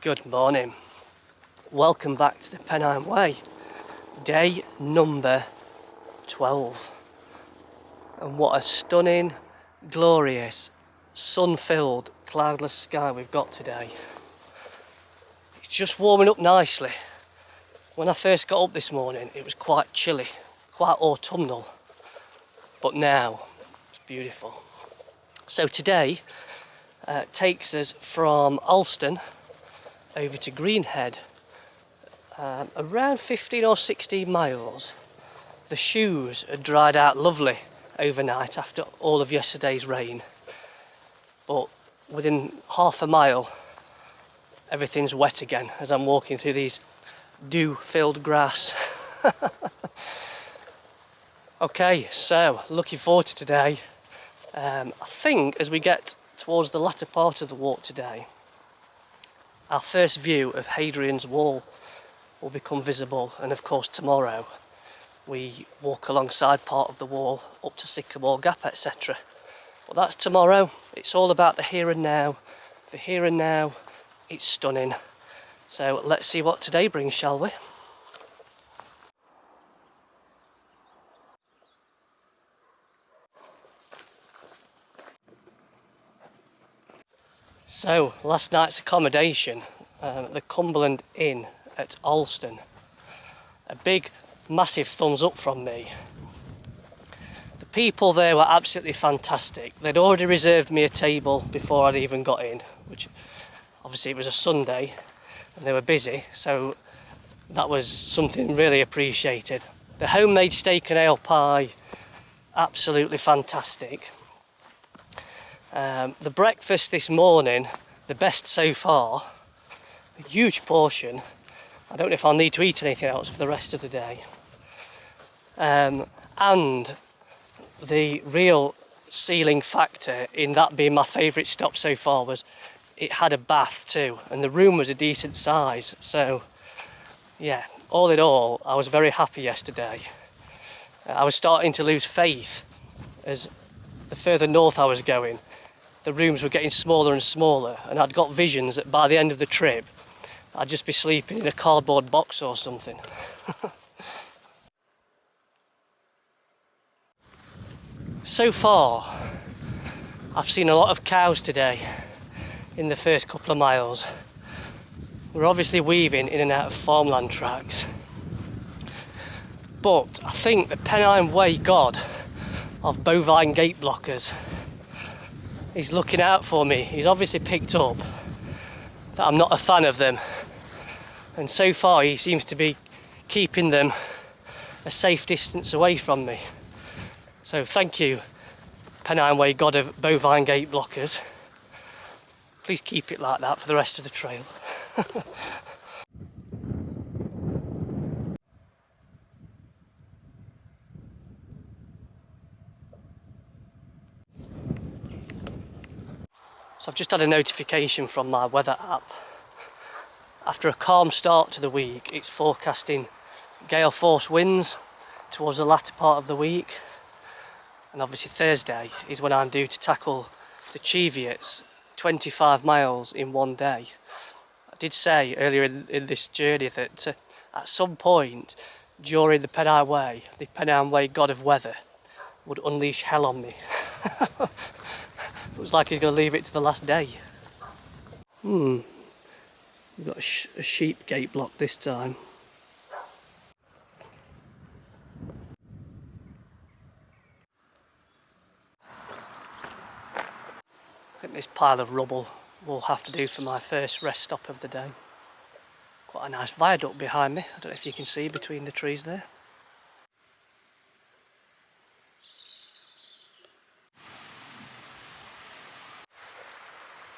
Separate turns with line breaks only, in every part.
Good morning. Welcome back to the Pennine Way. Day number 12. And what a stunning, glorious, sun-filled, cloudless sky we've got today. It's just warming up nicely. When I first got up this morning, it was quite chilly, quite autumnal. But now, it's beautiful. So today takes us from Alston over to Greenhead, around 15 or 16 miles. The shoes had dried out lovely overnight after all of yesterday's rain, but within half a mile everything's wet again as I'm walking through these dew-filled grass. Okay, so looking forward to today. I think as we get towards the latter part of the walk today, our first view of Hadrian's Wall will become visible, and of course tomorrow we walk alongside part of the wall up to Sycamore Gap, etc. But that's tomorrow. It's all about the here and now. The here and now, it's stunning. So let's see what today brings, shall we? So, last night's accommodation, the Cumberland Inn at Alston. A big, massive thumbs up from me. The people there were absolutely fantastic. They'd already reserved me a table before I'd even got in, which obviously it was a Sunday and they were busy, so that was something really appreciated. The homemade steak and ale pie, absolutely fantastic. The breakfast this morning, the best so far, a huge portion. I don't know if I'll need to eat anything else for the rest of the day. And the real sealing factor in that being my favourite stop so far was it had a bath too, and the room was a decent size. So yeah, all in all, I was very happy yesterday. I was starting to lose faith as the further north I was going. The rooms were getting smaller and smaller, and I'd got visions that by the end of the trip I'd just be sleeping in a cardboard box or something. So far I've seen a lot of cows today in the first couple of miles. We're obviously weaving in and out of farmland tracks, but I think the Pennine Way god of bovine gate blockers, he's looking out for me. He's obviously picked up that I'm not a fan of them, and so far he seems to be keeping them a safe distance away from me. So thank you, Pennine Way god of bovine gate blockers. Please keep it like that for the rest of the trail. So I've just had a notification from my weather app. After a calm start to the week, it's forecasting gale force winds towards the latter part of the week. And obviously Thursday is when I'm due to tackle the Cheviots, 25 miles in one day. I did say earlier in this journey that at some point during the Pennine Way god of weather would unleash hell on me. Looks like he's going to leave it to the last day. We've got a sheep gate block this time. I think this pile of rubble will have to do for my first rest stop of the day. Quite a nice viaduct behind me. I don't know if you can see between the trees there.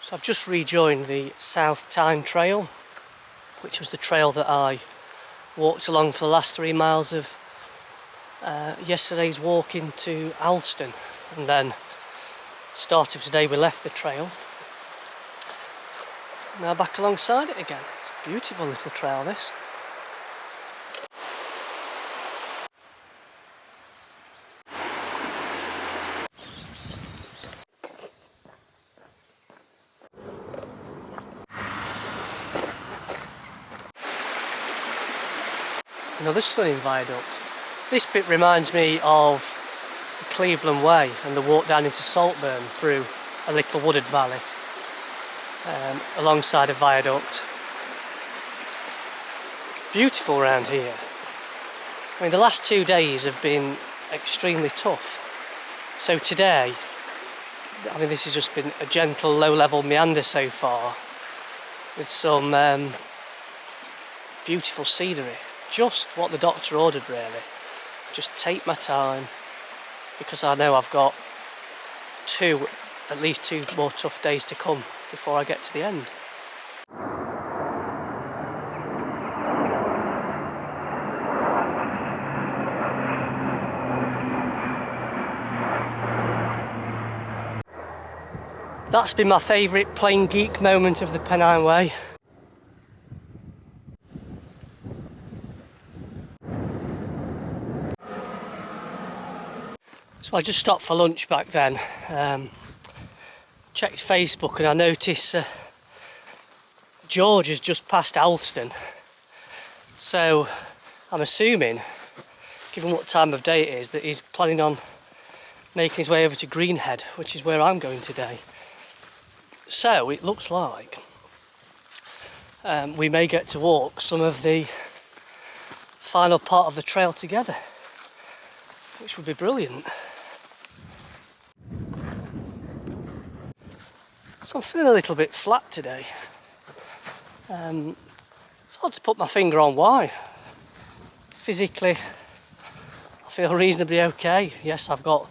So I've just rejoined the South Tyne Trail, which was the trail that I walked along for the last 3 miles of yesterday's walk into Alston, and then start of today we left the trail. Now back alongside it again. It's a beautiful little trail, this. Another stunning viaduct. This bit reminds me of the Cleveland Way and the walk down into Saltburn through a little wooded valley alongside a viaduct. It's beautiful around here. I mean, the last 2 days have been extremely tough. So today, I mean, this has just been a gentle low-level meander so far with some beautiful scenery. Just what the doctor ordered, really. Just take my time, because I know I've got at least two more tough days to come before I get to the end. That's been my favourite plain geek moment of the Pennine Way. So I just stopped for lunch back then, checked Facebook, and I noticed George has just passed Alston. So I'm assuming, given what time of day it is, that he's planning on making his way over to Greenhead, which is where I'm going today. So it looks like we may get to walk some of the final part of the trail together, which would be brilliant. So I'm feeling a little bit flat today. It's hard to put my finger on why. Physically, I feel reasonably okay. Yes, I've got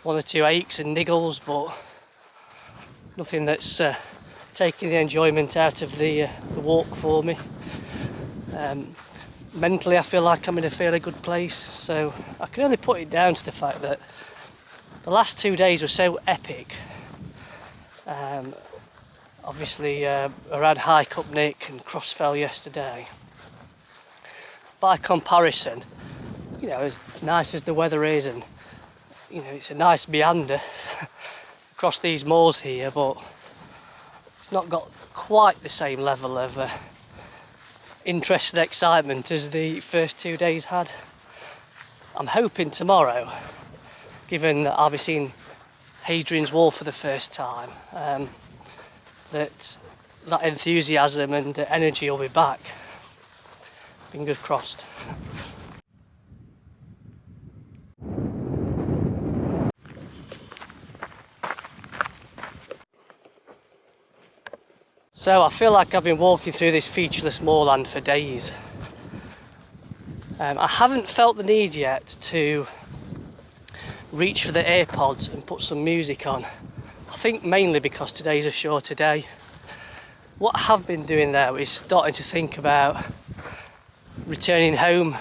1 or 2 aches and niggles, but nothing that's taking the enjoyment out of the walk for me. Mentally, I feel like I'm in a fairly good place, so I can only put it down to the fact that the last 2 days were so epic. Obviously around High Cup Nick and Crossfell yesterday. By comparison, you know, as nice as the weather is, and you know, it's a nice meander across these moors here, but it's not got quite the same level of interest and excitement as the first 2 days had. I'm hoping tomorrow, given that I'll be seeing Hadrian's Wall for the first time, that enthusiasm and energy will be back. Fingers crossed. So I feel like I've been walking through this featureless moorland for days. I haven't felt the need yet to reach for the AirPods and put some music on. I think mainly because today's a shorter day. What I have been doing though is starting to think about returning home.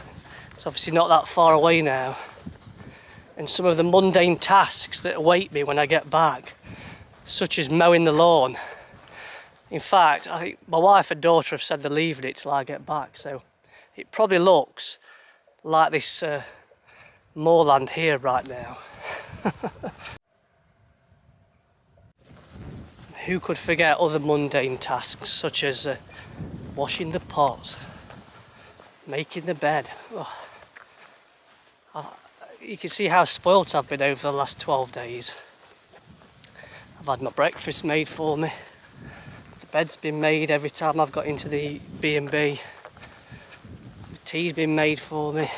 It's obviously not that far away now. And some of the mundane tasks that await me when I get back, such as mowing the lawn. In fact, I think my wife and daughter have said they're leaving it till I get back, so it probably looks like this moorland here right now. Who could forget other mundane tasks such as washing the pots, making the bed. You can see how spoilt I've been over the last 12 days. I've had my breakfast made for me. The bed's been made every time I've got into the B&B. The tea's been made for me.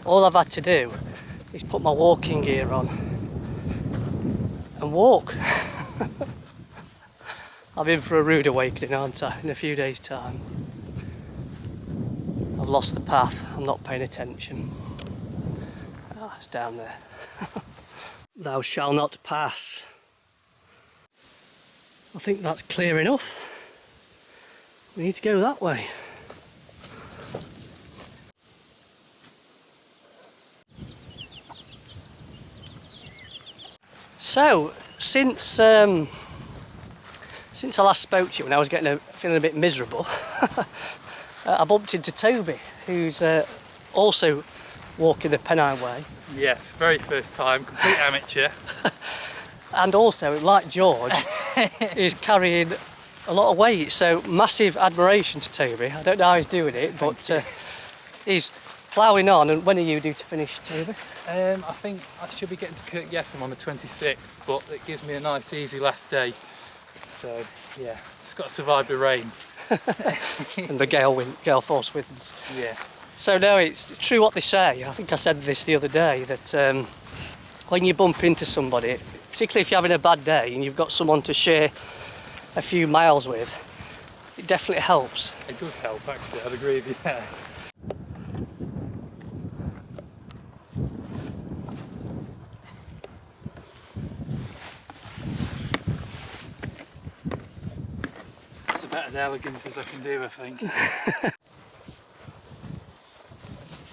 All I've had to do is put my walking gear on and walk. I'm in for a rude awakening, aren't I, in a few days' time. I've lost the path, I'm not paying attention. Ah, it's down there. Thou shalt not pass. I think that's clear enough. We need to go that way. So, since I last spoke to you when I was feeling a bit miserable, I bumped into Toby, who's also walking the Pennine Way.
Yes, very first time, complete amateur.
And also, like George, is carrying a lot of weight, so massive admiration to Toby. I don't know how he's doing it, but is ploughing on. And when are you due to finish, Toby?
I think I should be getting to Kirkyetham on the 26th, but it gives me a nice easy last day. So yeah, just got to survive the rain.
And the gale force winds.
Yeah.
So no, it's true what they say. I think I said this the other day, that when you bump into somebody, particularly if you're having a bad day and you've got someone to share a few miles with, it definitely helps.
It does help actually, I'd agree with you there. That's about as elegant as I can do, I think.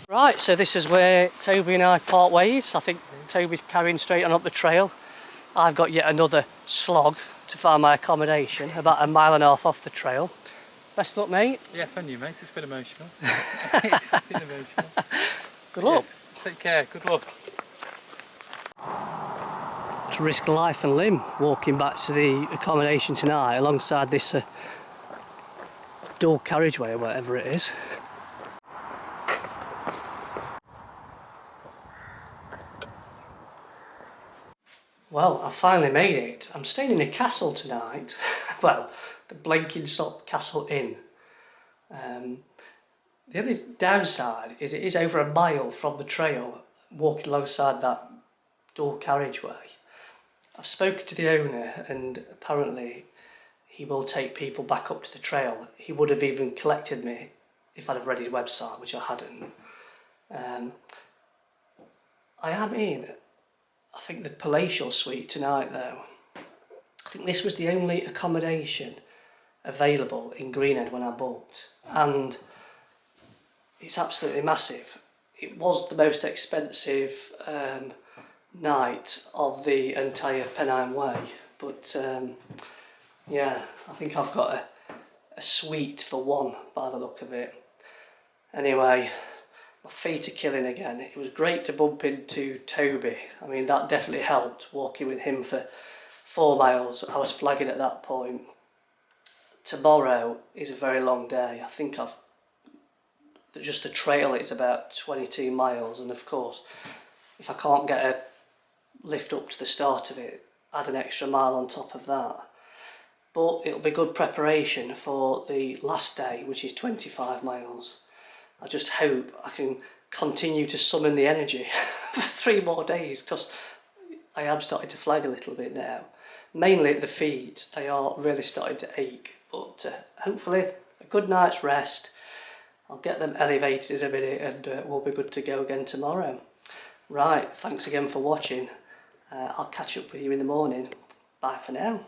Right, so this is where Toby and I part ways. I think Toby's carrying straight on up the trail. I've got yet another slog to find my accommodation, about 1.5 miles off the trail. Best of luck, mate.
Yes, on you, mate. It's been emotional. It's been emotional.
Good luck.
Yes. Take care. Good luck.
To risk life and limb walking back to the accommodation tonight alongside this dual carriageway or whatever it is. Well, I finally made it. I'm staying in a castle tonight. Well, the Blenkinsop Castle Inn. The only downside is it is over 1 mile from the trail, walking alongside that dual carriageway. I've spoken to the owner and apparently he will take people back up to the trail. He would have even collected me if I'd have read his website, which I hadn't. I am in, I think, the palatial suite tonight though. I think this was the only accommodation available in Greenhead when I booked, and it's absolutely massive. It was the most expensive night of the entire Pennine Way, but yeah, I think I've got a suite for one by the look of it. Anyway, my feet are killing again. It was great to bump into Toby. I mean, that definitely helped, walking with him for 4 miles. I was flagging at that point. Tomorrow is a very long day. I think just the trail is about 22 miles, and of course, if I can't get a lift up to the start of it, add an extra mile on top of that. But it'll be good preparation for the last day, which is 25 miles. I just hope I can continue to summon the energy for 3 more days, because I am starting to flag a little bit now. Mainly at the feet, they are really starting to ache, but hopefully a good night's rest. I'll get them elevated in a minute and we'll be good to go again tomorrow. Right, thanks again for watching. I'll catch up with you in the morning. Bye for now.